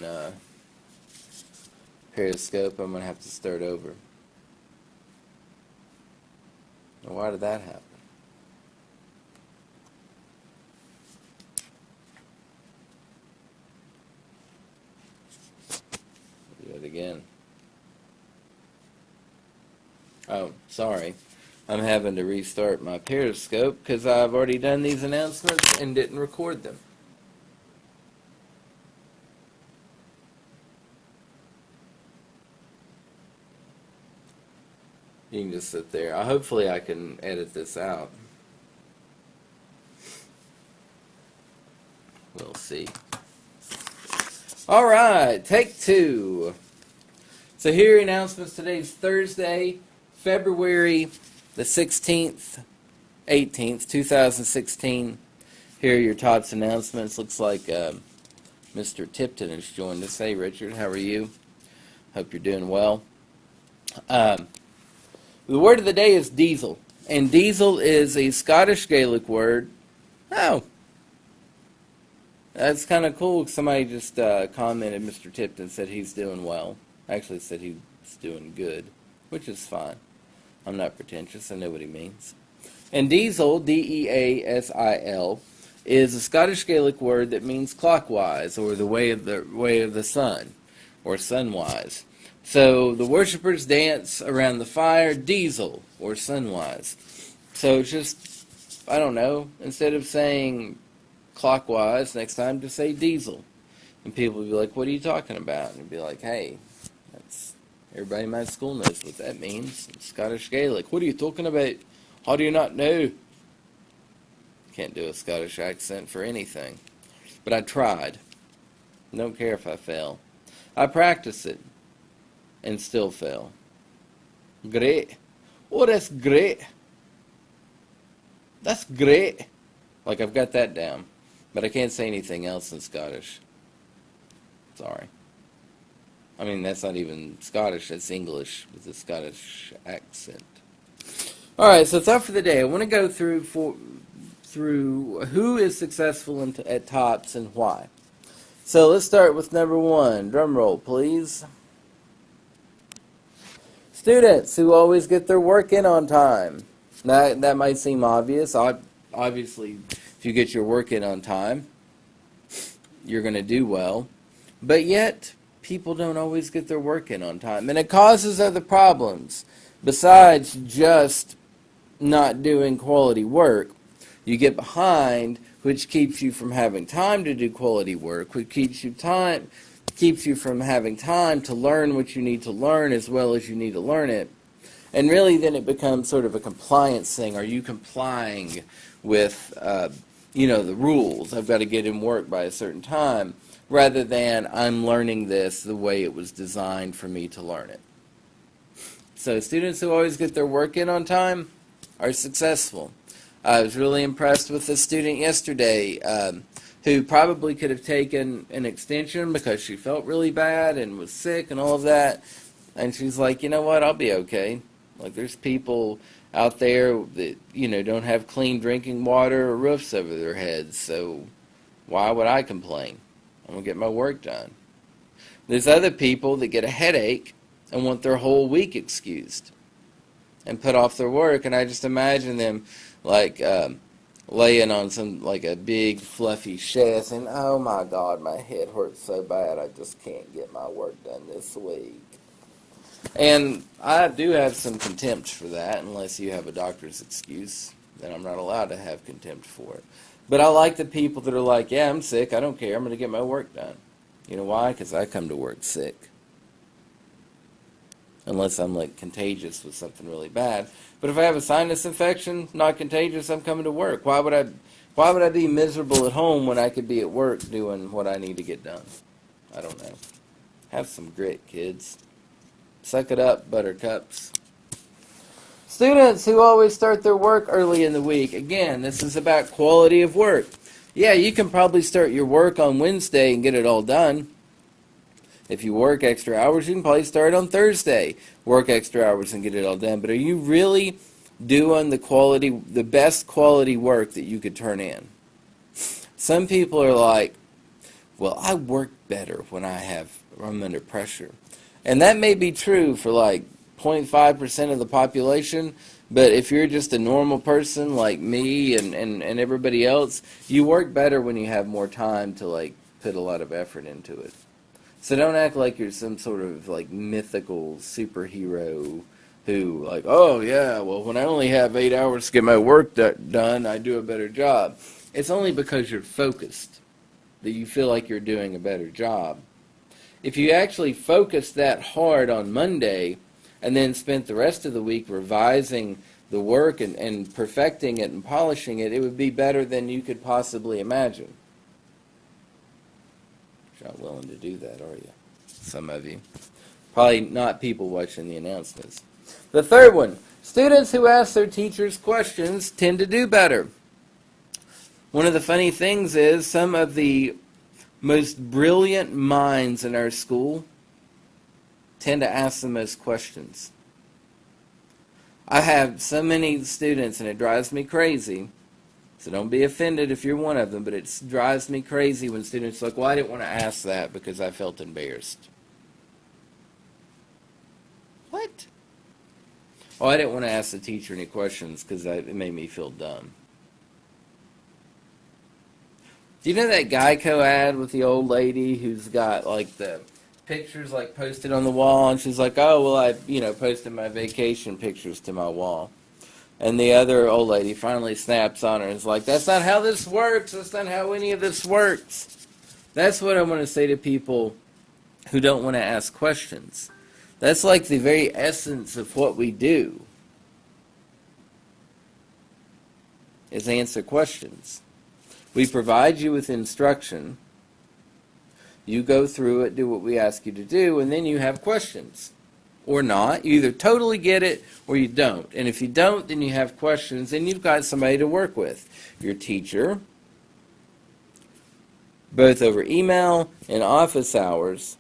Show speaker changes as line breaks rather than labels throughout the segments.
on Periscope. I'm going to have to start over. Why did that happen? Do it again. Oh, sorry. I'm having to restart my Periscope because I've already done these announcements and didn't record them. You can just sit there. Hopefully I can edit this out. We'll see. All right, take two. So here are announcements. Today's Thursday, February the 16th, 18th, 2016. Here are your TOPS announcements. Looks like Mr. Tipton has joined us. Hey, Richard, how are you? Hope you're doing well. The word of the day is diesel. And diesel is a Scottish Gaelic word. Oh, that's kind of cool. Somebody just commented, Mr. Tipton said he's doing well. Actually said he's doing good, which is fine. I'm not pretentious. I know what he means. And diesel, D-E-A-S-I-L, is a Scottish Gaelic word that means clockwise, or the way of the sun, or sunwise. So the worshippers dance around the fire, diesel, or sunwise. So just, I don't know, instead of saying clockwise, next time just say diesel. And people will be like, what are you talking about? And be like, hey, everybody in my school knows what that means. It's Scottish Gaelic. What are you talking about? How do you not know? Can't do a Scottish accent for anything. But I tried. Don't care if I fail. I practice it. And still fail. Great. Oh, that's great. That's great. Like, I've got that down. But I can't say anything else in Scottish. Sorry. I mean, that's not even Scottish. That's English with a Scottish accent. Alright, so it's up for the day. I want to go through who is successful at TOPS and why. So let's start with number one. Drum roll, please. Students who always get their work in on time. That might seem obvious. Obviously, if you get your work in on time, you're going to do well. But yet, people don't always get their work in on time. And it causes other problems. Besides just not doing quality work, you get behind, which keeps you from having time to do quality work, which keeps you from having time to learn what you need to learn as well as you need to learn it. And really then it becomes sort of a compliance thing. Are you complying with, the rules? I've got to get in work by a certain time, rather than I'm learning this the way it was designed for me to learn it. So students who always get their work in on time are successful. I was really impressed with this student yesterday who probably could have taken an extension because she felt really bad and was sick and all of that. And she's like, you know what, I'll be okay. Like, there's people out there that, don't have clean drinking water or roofs over their heads, so why would I complain? I'm going to get my work done. There's other people that get a headache and want their whole week excused and put off their work, and I just imagine them, like, laying on a big fluffy shed saying, oh my God, my head hurts so bad I just can't get my work done this week. And I do have some contempt for that, unless you have a doctor's excuse. Then I'm not allowed to have contempt for it. But I like the people that are like, yeah, I'm sick, I don't care, I'm going to get my work done. You know why? Because I come to work sick. Unless I'm contagious with something really bad. But if I have a sinus infection, not contagious, I'm coming to work. Why would I be miserable at home when I could be at work doing what I need to get done? I don't know. Have some grit, kids. Suck it up, buttercups. Students who always start their work early in the week. Again, this is about quality of work. Yeah, you can probably start your work on Wednesday and get it all done. If you work extra hours, you can probably start on Thursday, work extra hours and get it all done. But are you really doing the best quality work that you could turn in? Some people are like, well, I work better when I'm under pressure. And that may be true for like 0.5% of the population, but if you're just a normal person like me and everybody else, you work better when you have more time to like put a lot of effort into it. So don't act like you're some sort of like mythical superhero who like, oh yeah, well when I only have 8 hours to get my work done, I do a better job. It's only because you're focused that you feel like you're doing a better job. If you actually focused that hard on Monday and then spent the rest of the week revising the work and perfecting it and polishing it, it would be better than you could possibly imagine. You're not willing to do that, are you? Some of you. Probably not people watching the announcements. The third one, students who ask their teachers questions tend to do better. One of the funny things is some of the most brilliant minds in our school tend to ask the most questions. I have so many students, and it drives me crazy, so don't be offended if you're one of them, but it drives me crazy when students are like, well, I didn't want to ask that because I felt embarrassed. What? Oh, I didn't want to ask the teacher any questions because it made me feel dumb. Do you know that Geico ad with the old lady who's got like the pictures like posted on the wall, and she's like, oh, well, I posted my vacation pictures to my wall. And the other old lady finally snaps on her and is like, that's not how this works. That's not how any of this works. That's what I want to say to people who don't want to ask questions. That's like the very essence of what we do, is answer questions. We provide you with instruction. You go through it, do what we ask you to do, and then you have questions. Or not. You either totally get it or you don't. And if you don't, then you have questions, and you've got somebody to work with. Your teacher, both over email and office hours.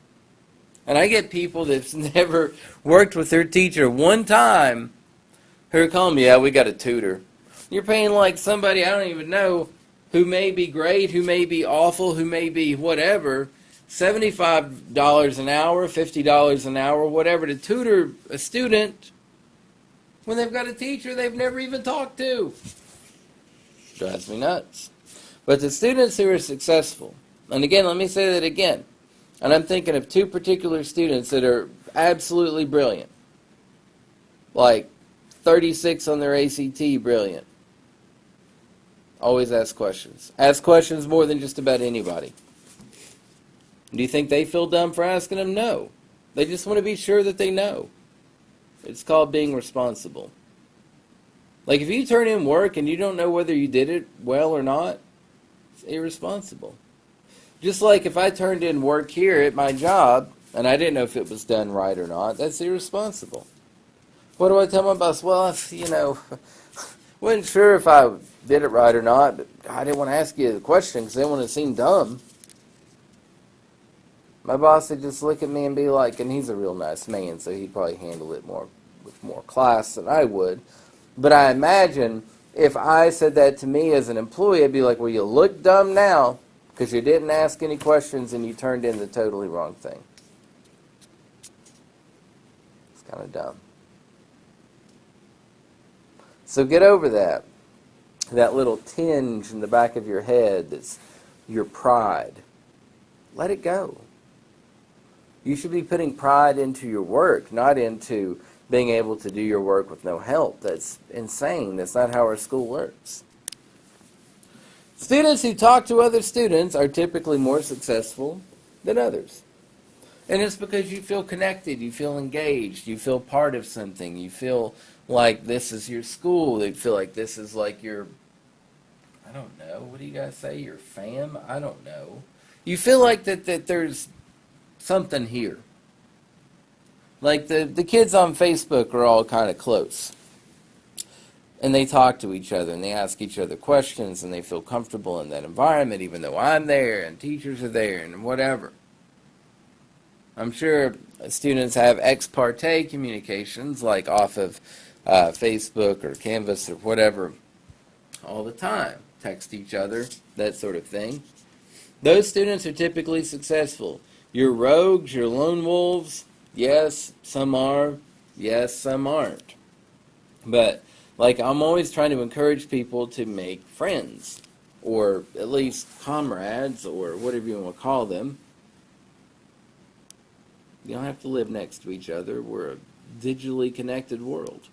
And I get people that's never worked with their teacher one time who are calling me, yeah, we got a tutor. You're paying like somebody I don't even know who may be great, who may be awful, who may be whatever, $75 an hour, $50 an hour, whatever, to tutor a student when they've got a teacher they've never even talked to. Drives me nuts. But the students who are successful, and again, let me say that again, and I'm thinking of two particular students that are absolutely brilliant, like 36 on their ACT, brilliant. Always ask questions. Ask questions more than just about anybody. Do you think they feel dumb for asking them? No. They just want to be sure that they know. It's called being responsible. Like if you turn in work and you don't know whether you did it well or not, it's irresponsible. Just like if I turned in work here at my job and I didn't know if it was done right or not, that's irresponsible. What do I tell my boss? Well, wasn't sure if I did it right or not, but I didn't want to ask you the question because I didn't want to seem dumb. My boss would just look at me and be like, and he's a real nice man, so he'd probably handle it with more class than I would. But I imagine if I said that to me as an employee, I'd be like, well, you look dumb now because you didn't ask any questions and you turned in the totally wrong thing. It's kind of dumb. So get over that little tinge in the back of your head that's your pride. Let it go. You should be putting pride into your work, not into being able to do your work with no help. That's insane. That's not how our school works. Students who talk to other students are typically more successful than others. And it's because you feel connected, you feel engaged, you feel part of something, you feel like this is your school, they feel like this is like your, I don't know, what do you guys say, your fam? I don't know. You feel like that there's something here. Like the kids on Facebook are all kind of close. And they talk to each other and they ask each other questions and they feel comfortable in that environment even though I'm there and teachers are there and whatever. I'm sure students have ex parte communications like off of Facebook or Canvas or whatever all the time. Text each other, that sort of thing. Those students are typically successful. Your rogues, your lone wolves, yes, some are, yes, some aren't. But, like, I'm always trying to encourage people to make friends, or at least comrades, or whatever you want to call them. You don't have to live next to each other. We're a digitally connected world.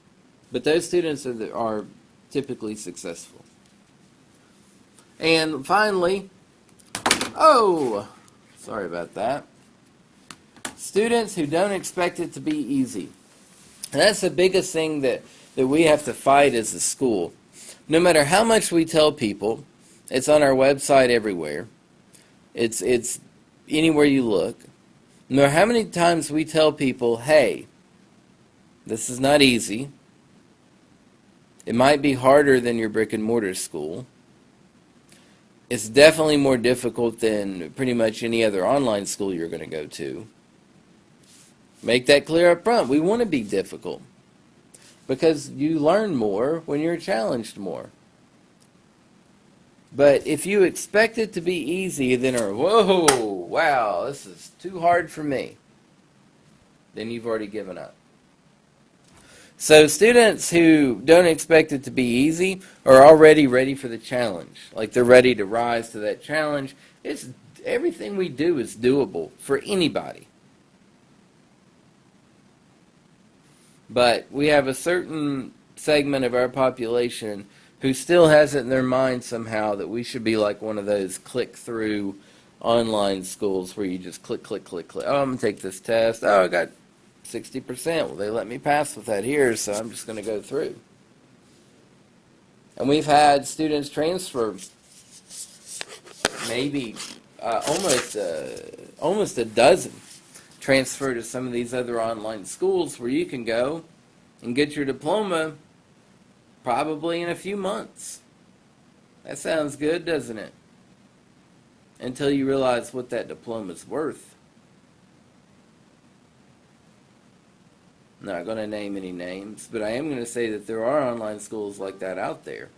But those students are typically successful. And finally, oh, sorry about that. Students who don't expect it to be easy. And that's the biggest thing that we have to fight as a school. No matter how much we tell people, it's on our website everywhere. It's anywhere you look. No matter how many times we tell people, hey, this is not easy. It might be harder than your brick and mortar school. It's definitely more difficult than pretty much any other online school you're going to go to. Make that clear up front. We want to be difficult because you learn more when you're challenged more. But if you expect it to be easy, then whoa, wow, this is too hard for me, then you've already given up. So students who don't expect it to be easy are already ready for the challenge. Like they're ready to rise to that challenge. Everything we do is doable for anybody. But we have a certain segment of our population who still has it in their mind somehow that we should be like one of those click-through online schools where you just click, click, click, click. Oh, I'm going to take this test. Oh, I got 60%. Well, they let me pass with that here, so I'm just going to go through. And we've had students transfer maybe almost a dozen transfer to some of these other online schools where you can go and get your diploma probably in a few months. That sounds good, doesn't it? Until you realize what that diploma's worth. I'm not going to name any names, but I am going to say that there are online schools like that out there.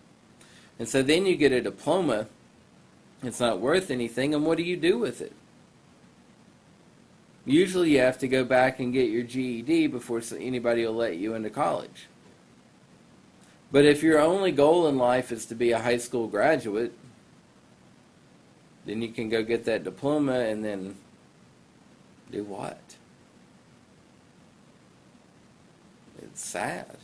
And so then you get a diploma, it's not worth anything, and what do you do with it? Usually you have to go back and get your GED before anybody will let you into college. But if your only goal in life is to be a high school graduate, then you can go get that diploma and then do what? It's sad.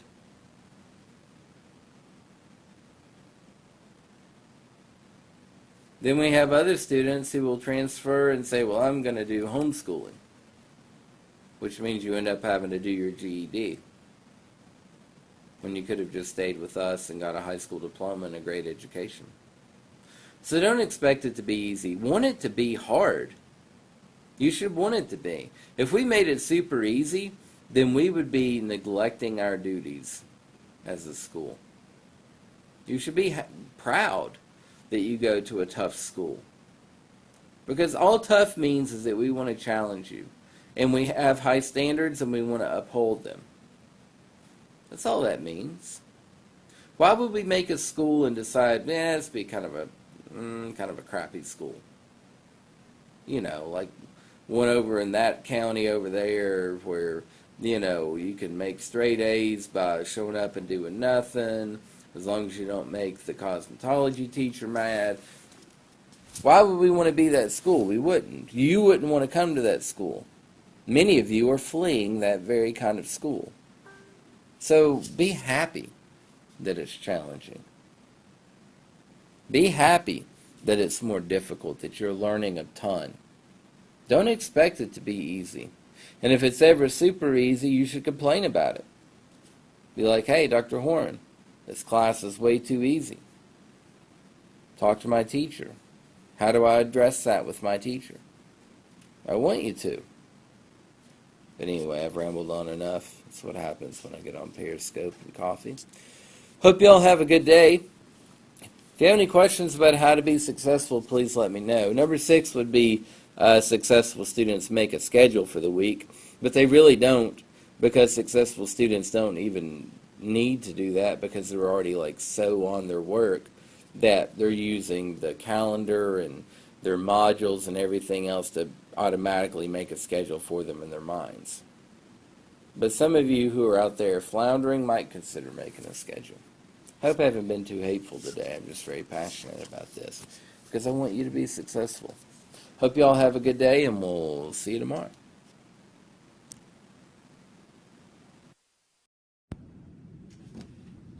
Then we have other students who will transfer and say, well, I'm going to do homeschooling, which means you end up having to do your GED when you could have just stayed with us and got a high school diploma and a great education. So don't expect it to be easy. Want it to be hard. You should want it to be. If we made it super easy, then we would be neglecting our duties as a school. You should be proud that you go to a tough school. Because all tough means is that we want to challenge you. And we have high standards and we want to uphold them. That's all that means. Why would we make a school and decide, let's be kind of a crappy school? You know, like one over in that county over there where, you can make straight A's by showing up and doing nothing, as long as you don't make the cosmetology teacher mad. Why would we want to be that school? We wouldn't. You wouldn't want to come to that school. Many of you are fleeing that very kind of school. So be happy that it's challenging. Be happy that it's more difficult, that you're learning a ton. Don't expect it to be easy. And if it's ever super easy, you should complain about it. Be like, hey, Dr. Horn, this class is way too easy. Talk to my teacher. How do I address that with my teacher? I want you to. But anyway, I've rambled on enough. That's what happens when I get on Periscope and coffee. Hope you all have a good day. If you have any questions about how to be successful, please let me know. Number 6 would be successful students make a schedule for the week. But they really don't, because successful students don't even need to do that because they're already so on their work that they're using the calendar and their modules and everything else to automatically make a schedule for them in their minds. But some of you who are out there floundering might consider making a schedule. Hope I haven't been too hateful today. I'm just very passionate about this because I want you to be successful. Hope you all have a good day, and we'll see you tomorrow.